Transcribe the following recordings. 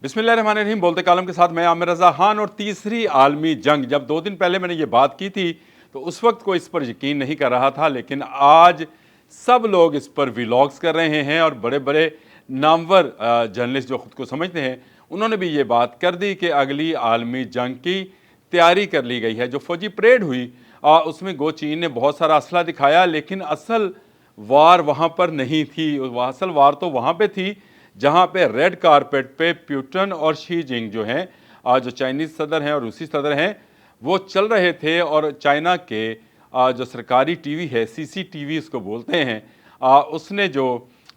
बिस्मिल्लाहिर्रहमानिर्रहीम। बोलते कालम के साथ मैं आमिर रज़ा खान। और तीसरी आलमी जंग, जब 2 दिन पहले मैंने ये बात की थी तो उस वक्त कोई इस पर यकीन नहीं कर रहा था, लेकिन आज सब लोग इस पर व्लॉग्स कर रहे हैं और बड़े बड़े नामवर जर्नलिस्ट जो ख़ुद को समझते हैं उन्होंने भी ये बात कर दी कि अगली आलमी जंग की तैयारी कर ली गई है। जो फौजी परेड हुई उसमें गो चीन ने बहुत सारा असला दिखाया, लेकिन असल वार वहाँ पर नहीं थी। असल वार तो वहाँ पर थी जहाँ पे रेड कारपेट पे पुतिन और शी जिंग जो हैं, जो चाइनीज़ सदर हैं और रूसी सदर हैं, वो चल रहे थे। और चाइना के जो सरकारी टीवी है, सीसीटीवी उसको बोलते हैं, उसने जो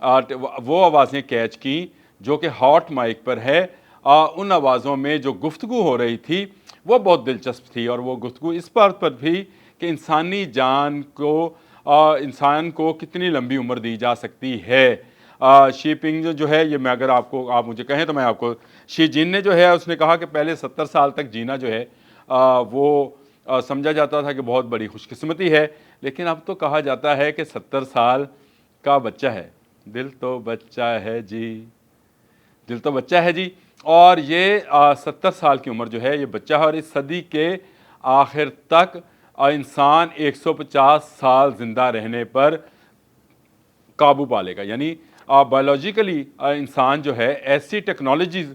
वो आवाज़ें कैच की जो कि हॉट माइक पर है। उन आवाज़ों में जो गुफ्तगू हो रही थी वो बहुत दिलचस्प थी, और वो गुफ्तगू इस बात पर भी कि इंसानी जान को इंसान को कितनी लंबी उम्र दी जा सकती है। शीपिंग जो है, ये मैं अगर आप मुझे कहें तो मैं आपको, शी जिन ने जो है उसने कहा कि पहले 70 साल तक जीना जो है वो समझा जाता था कि बहुत बड़ी खुशकिस्मती है, लेकिन अब तो कहा जाता है कि 70 साल का बच्चा है, दिल तो बच्चा है जी, दिल तो बच्चा है जी। और ये 70 साल की उम्र जो है ये बच्चा है, और इस सदी के आखिर तक इंसान 150 साल ज़िंदा रहने पर काबू पा लेगा। यानी बायोलॉजिकली इंसान जो है ऐसी टेक्नोलॉजीज़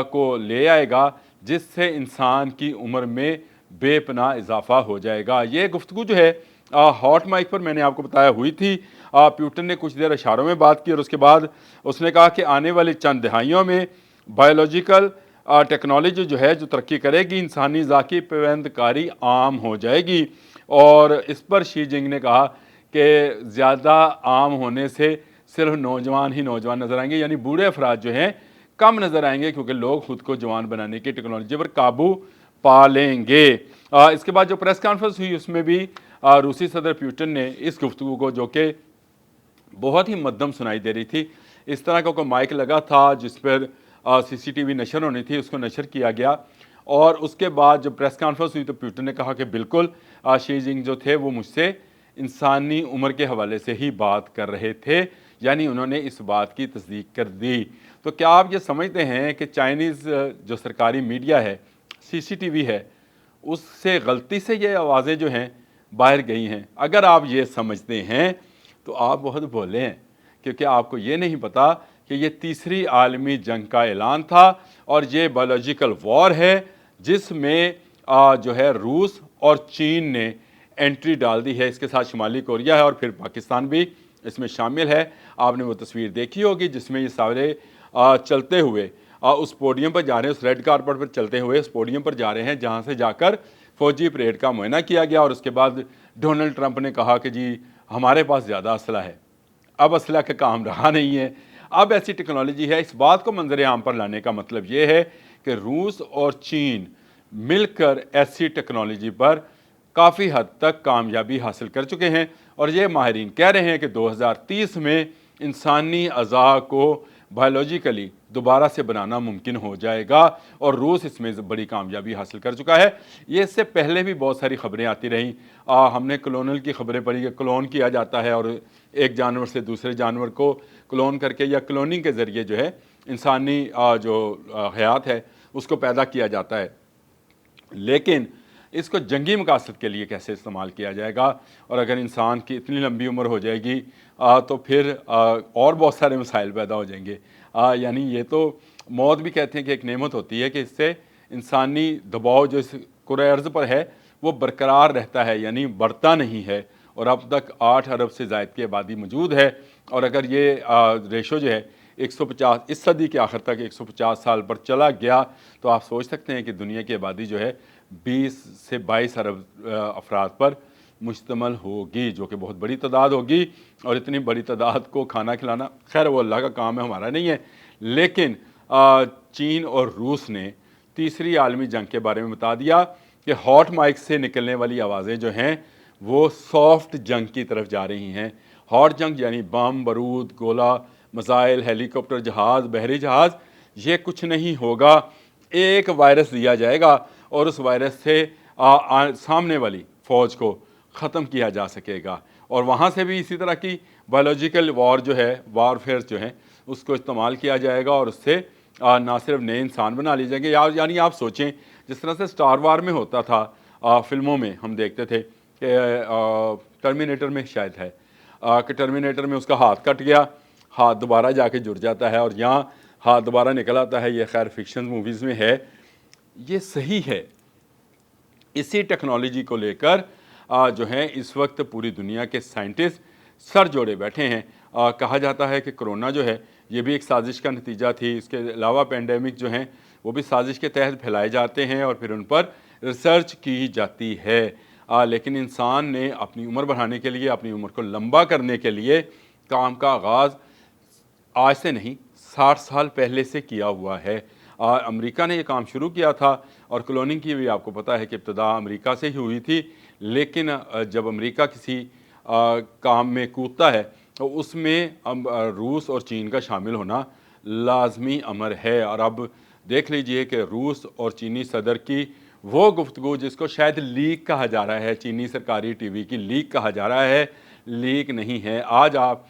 को ले आएगा जिससे इंसान की उम्र में बेपनाह इजाफा हो जाएगा। ये गुफ्तगू जो है हॉट माइक पर मैंने आपको बताया हुई थी। पुतिन ने कुछ देर इशारों में बात की और उसके बाद उसने कहा कि आने वाली चंद दहाइयों में बायोलॉजिकल टेक्नोलॉजी जो है जो तरक्की करेगी, इंसानी ज़ाती पेवंदकारी आम हो जाएगी। और इस पर शी जिंग ने कहा कि ज़्यादा आम होने से सिर्फ नौजवान ही नौजवान नज़र आएंगे, यानी बूढ़े अफराद जो हैं कम नज़र आएंगे, क्योंकि लोग खुद को जवान बनाने की टेक्नोलॉजी पर काबू पा लेंगे। इसके बाद जो प्रेस कॉन्फ्रेंस हुई उसमें भी रूसी सदर पुतिन ने इस गुफ्तगू को, जो कि बहुत ही मध्यम सुनाई दे रही थी, इस तरह का कोई माइक लगा था जिस पर सीसीटीवी नशर होनी थी, उसको नशर किया गया। और उसके बाद जब प्रेस कॉन्फ्रेंस हुई तो पुतिन ने कहा कि बिल्कुल शी जिंग जो थे वो मुझसे इंसानी उम्र के हवाले से ही बात कर रहे थे, यानी उन्होंने इस बात की तस्दीक कर दी। तो क्या आप ये समझते हैं कि चाइनीज़ जो सरकारी मीडिया है, सीसीटीवी है, उससे गलती से ये आवाज़ें जो हैं बाहर गई हैं? अगर आप ये समझते हैं तो आप बहुत भोले हैं, क्योंकि आपको ये नहीं पता कि ये तीसरी आलमी जंग का ऐलान था और ये बायोलॉजिकल वॉर है जिसमें जो है रूस और चीन ने एंट्री डाल दी है। इसके साथ शुमाली कोरिया है और फिर पाकिस्तान भी इसमें शामिल है। आपने वो तस्वीर देखी होगी जिसमें ये सारे चलते हुए उस पोडियम पर जा रहे हैं, उस रेड कारपेट पर चलते हुए उस पोडियम पर जा रहे हैं जहाँ से जाकर फौजी परेड का मुआयना किया गया। और उसके बाद डोनाल्ड ट्रंप ने कहा कि जी हमारे पास ज़्यादा असला है। अब असला का काम रहा नहीं है, अब ऐसी टेक्नोलॉजी है। इस बात को मंजर आम पर लाने का मतलब ये है कि रूस और चीन मिलकर ऐसी टेक्नोलॉजी पर काफ़ी हद तक कामयाबी हासिल कर चुके हैं। और ये माहिरीन कह रहे हैं कि 2030 में इंसानी अज़ा को बायोलॉजिकली दोबारा से बनाना मुमकिन हो जाएगा, और रूस इसमें बड़ी कामयाबी हासिल कर चुका है। ये इससे पहले भी बहुत सारी खबरें आती रहीं। हमने क्लोनल की खबरें पढ़ी कि क्लोन किया जाता है और एक जानवर से दूसरे जानवर को क्लोन करके या क्लोनिंग के ज़रिए जो है इंसानी जो हयात है उसको पैदा किया जाता है। लेकिन इसको जंगी मकासद के लिए कैसे इस्तेमाल किया जाएगा, और अगर इंसान की इतनी लंबी उम्र हो जाएगी तो फिर और बहुत सारे मसाइल पैदा हो जाएंगे। यानी ये तो मौत भी कहते हैं कि एक नेमत होती है कि इससे इंसानी दबाव जो इस कुरे अर्ज़ पर है वो बरकरार रहता है, यानी बढ़ता नहीं है। और अब तक 8 अरब से ज़ायद की आबादी मौजूद है, और अगर ये रेशो जो है 150 इस सदी के आखिर तक 150 साल पर चला गया तो आप सोच सकते हैं कि दुनिया की आबादी जो है 20 से 22 अरब अफराद पर मुश्तमल होगी, जो कि बहुत बड़ी तादाद होगी। और इतनी बड़ी तादाद को खाना खिलाना, खैर वो अल्लाह का काम है, हमारा नहीं है। लेकिन चीन और रूस ने तीसरी आलमी जंग के बारे में बता दिया कि हॉट माइक से निकलने वाली आवाज़ें जो हैं वो सॉफ्ट जंग की तरफ जा रही हैं। हॉट जंग यानी बम, बारूद, गोला, मिसाइल, हेलीकॉप्टर, जहाज़, बहरी जहाज़, ये कुछ नहीं होगा। एक वायरस दिया जाएगा और उस वायरस से सामने वाली फ़ौज को ख़त्म किया जा सकेगा। और वहाँ से भी इसी तरह की बायोलॉजिकल वॉर जो है, वारफेयर जो है, उसको इस्तेमाल किया जाएगा और उससे نہ صرف نئے انسان بنا لیے جائیں گے، یعنی آپ سوچیں جس طرح سے اسٹار وار میں ہوتا تھا، فلموں میں ہم دیکھتے تھے کہ ٹرمینیٹر میں شاید ہے کہ ٹرمینیٹر میں اس کا ہاتھ کٹ گیا، ہاتھ دوبارہ جا کے جڑ جاتا ہے اور یہاں ہاتھ دوبارہ نکل آتا ہے. یہ خیر فکشن موویز میں ہے، یہ صحیح ہے. اسی ٹیکنالوجی کو لے کر جو ہیں اس وقت پوری دنیا کے سائنٹسٹ سر جوڑے بیٹھے ہیں. کہا جاتا ہے کہ کرونا جو ہے یہ بھی ایک سازش کا نتیجہ تھی. اس کے علاوہ پینڈیمک جو ہیں وہ بھی سازش کے تحت پھیلائے جاتے ہیں اور پھر ان پر ریسرچ کی جاتی ہے. لیکن انسان نے اپنی عمر بڑھانے کے لیے، اپنی عمر کو لمبا کرنے کے لیے کام کا آغاز آج سے نہیں 60 سال پہلے سے کیا ہوا ہے. امریکہ نے یہ کام شروع کیا تھا اور کلوننگ کی بھی آپ کو پتہ ہے کہ ابتدا امریکہ سے ہی ہوئی تھی. لیکن جب امریکہ کسی کام میں کودتا ہے تو اس میں روس اور چین کا شامل ہونا لازمی امر ہے. اور اب دیکھ لیجئے کہ روس اور چینی صدر کی وہ گفتگو جس کو شاید لیک کہا جا رہا ہے، چینی سرکاری ٹی وی کی لیک کہا جا رہا ہے، لیک نہیں ہے. آج آپ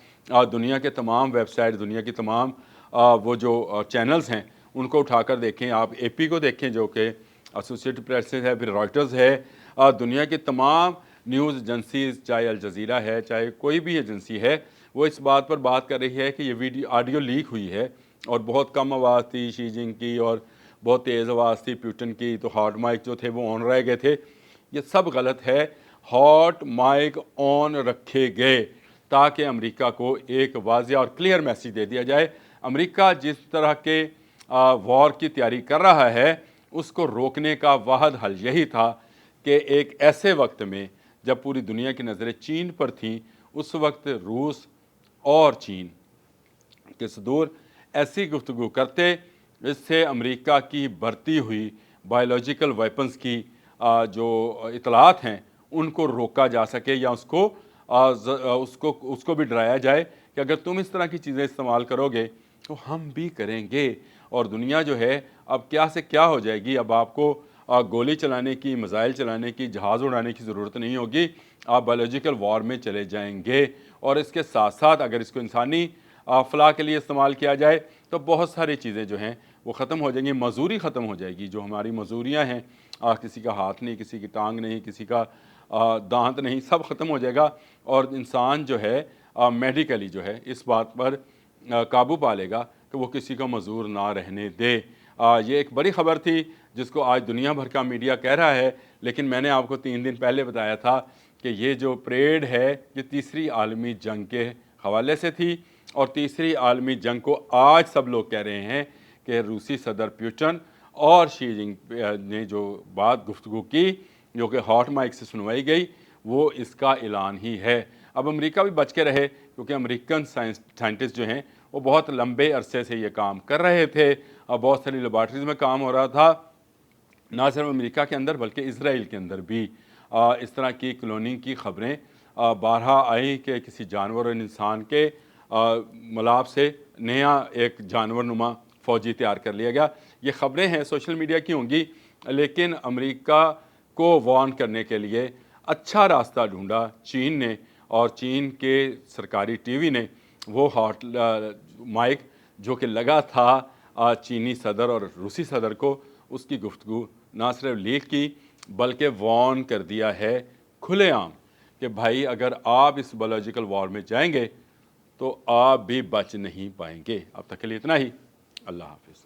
دنیا کے تمام ویب سائٹ، دنیا کی تمام وہ جو چینلز ہیں ان کو اٹھا کر دیکھیں. آپ اے پی کو دیکھیں جو کہ ایسوسیٹڈ پریس ہے، پھر رائٹرز ہے، دنیا کی تمام نیوز ایجنسیز، چاہے الجزیرہ ہے، چاہے کوئی بھی ایجنسی ہے، وہ اس بات پر بات کر رہی ہے کہ یہ آڈیو لیک ہوئی ہے اور بہت کم آواز تھی شی جنگ کی اور بہت تیز آواز تھی پیوٹن کی، تو ہاٹ مائک جو تھے وہ آن رہ گئے تھے. یہ سب غلط ہے. ہاٹ مائک آن رکھے گئے تاکہ امریکہ کو ایک واضح اور کلیئر میسیج دے دیا جائے. امریکہ جس طرح کے وار کی تیاری کر رہا ہے اس کو روکنے کا واحد حل یہی تھا کہ ایک ایسے وقت میں جب پوری دنیا کی نظریں چین پر تھیں، اس وقت روس اور چین کے صدور ایسی گفتگو کرتے اس سے امریکہ کی بڑھتی ہوئی بایولوجیکل ویپنز کی جو اطلاعات ہیں ان کو روکا جا سکے، یا اس کو بھی ڈرایا جائے کہ اگر تم اس طرح کی چیزیں استعمال کرو گے تو ہم بھی کریں گے. اور دنیا جو ہے اب کیا سے کیا ہو جائے گی. اب آپ کو گولی چلانے کی، میزائل چلانے کی، جہاز اڑانے کی ضرورت نہیں ہوگی. آپ بایولوجیکل وار میں چلے جائیں گے. اور اس کے ساتھ ساتھ اگر اس کو انسانی فلاح کے لیے استعمال کیا جائے تو بہت ساری چیزیں جو ہیں وہ ختم ہو جائیں گی. مزدوری ختم ہو جائے گی. جو ہماری مزدوریاں ہیں، کسی کا ہاتھ نہیں، کسی کی ٹانگ نہیں، کسی کا دانت نہیں، سب ختم ہو جائے گا. اور انسان جو ہے میڈیکلی جو ہے اس بات پر قابو پا لے گا کہ وہ کسی کو مزدور نہ رہنے دے. یہ ایک بڑی خبر تھی جس کو آج دنیا بھر کا میڈیا کہہ رہا ہے. لیکن میں نے آپ کو 3 دن پہلے بتایا تھا کہ یہ جو پریڈ ہے یہ تیسری عالمی جنگ کے حوالے سے تھی. اور تیسری عالمی جنگ کو آج سب لوگ کہہ رہے ہیں کہ روسی صدر پیوٹن اور شی جنگ نے جو بات گفتگو کی جو کہ ہاٹ مائک سے سنوائی گئی وہ اس کا اعلان ہی ہے. اب امریکہ بھی بچ کے رہے کیونکہ امریکن سائنٹسٹ جو ہیں وہ بہت لمبے عرصے سے یہ کام کر رہے تھے. بہت ساری لیبارٹریز میں کام ہو رہا تھا، نہ صرف امریکہ کے اندر بلکہ اسرائیل کے اندر بھی. اس طرح کی کلوننگ کی خبریں بارہا آئیں کہ کسی جانور اور انسان کے ملاپ سے نیا ایک جانور نما فوجی تیار کر لیا گیا. یہ خبریں ہیں سوشل میڈیا کی ہوں گی، لیکن امریکہ کو وارن کرنے کے لیے اچھا راستہ ڈھونڈا چین نے. اور چین کے سرکاری ٹی وی نے وہ ہاٹ مائک جو کہ لگا تھا چینی صدر اور روسی صدر کو، اس کی گفتگو نہ صرف لیک کی بلکہ وارن کر دیا ہے کھلے عام کہ بھائی اگر آپ اس بایولوجیکل وار میں جائیں گے تو آپ بھی بچ نہیں پائیں گے. اب تک کے لیے اتنا ہی. اللہ حافظ.